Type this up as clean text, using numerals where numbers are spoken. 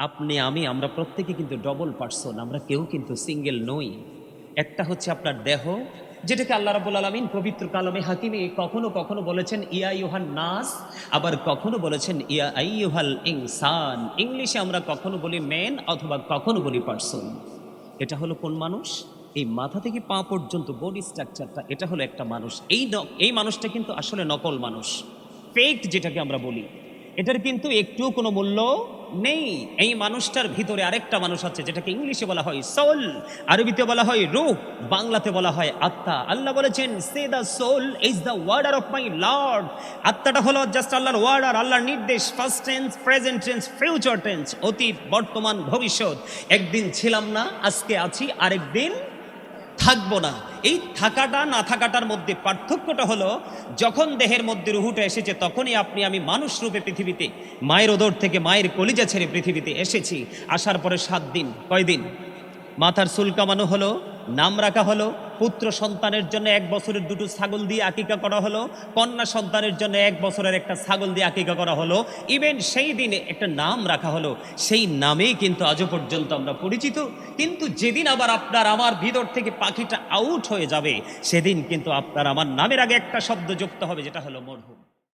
আপনি আমি আমরা প্রত্যেকে কিন্তু ডবল পার্সন, আমরা কেউ কিন্তু সিঙ্গেল নই। একটা হচ্ছে আপনার দেহ, যেটাকে আল্লাহ রাব্বুল আলামিন পবিত্র কালামে হাকিমে কখনো কখনো বলেছেন ইয়া ইউহান নাস, আবার কখনো বলেছেন ইয়া আইয়ুহাল ইনসান। ইংলিশে আমরা কখনো বলি ম্যান অথবা কখনো বলি পার্সন। এটা হলো কোন মানুষ? এই মাথা থেকে পা পর্যন্ত বডি স্ট্রাকচারটা, এটা হলো একটা মানুষ। এই মানুষটা কিন্তু আসলে নকল মানুষ, ফেক যেটাকে আমরা বলি। এটার কিন্তু একটুও কোনো মূল্য নেই। এই মানুষটার ভিতরে আরেকটা মানুষ আছে, যেটাকে ইংলিশে বলা হয় সোল, আরবিতে বলা হয় রূহ, বাংলাতে বলা হয় আত্মা। আল্লাহ বলেছেন সে the soul is the order of my lord. আত্মাটা হলো জাস্ট আল্লাহর ওয়ার্ডার, আল্লাহর নির্দেশ। First tense, present tense, future tense, অতীত, বর্তমান, ভবিষ্যৎ। একদিন ছিলাম না, আজকে আছি, আরেকদিন থাকবো না। এই থাকাটা না থাকাটার মধ্যে পার্থক্যটা হলো, যখন দেহের মধ্যে রুহুটা এসেছে তখনই আপনি আমি মানুষ রূপে পৃথিবীতে, মায়ের ওদর থেকে মায়ের কলিজা ছেড়ে পৃথিবীতে এসেছি। আসার পরে 7 দিন, কয়দিন? মাথার চুল কামানো হলো, নাম রাখা হলো, পুত্র সন্তানের জন্য 1 বছরের 2টো ছাগল দিয়ে আকিকা করা হলো, কন্যা সন্তানের জন্য 1 বছরের একটা ছাগল দিয়ে আকিকা করা হলো। ইভেন সেই দিনে একটা নাম রাখা হলো, সেই নামেই কিন্তু আজও পর্যন্ত আমরা পরিচিত। কিন্তু যেদিন আবার আপনার আমার ভিতর থেকে পাখিটা আউট হয়ে যাবে, সেদিন কিন্তু আপনার আমার নামের আগে একটা শব্দ যুক্ত হবে, যেটা হলো মরহুম।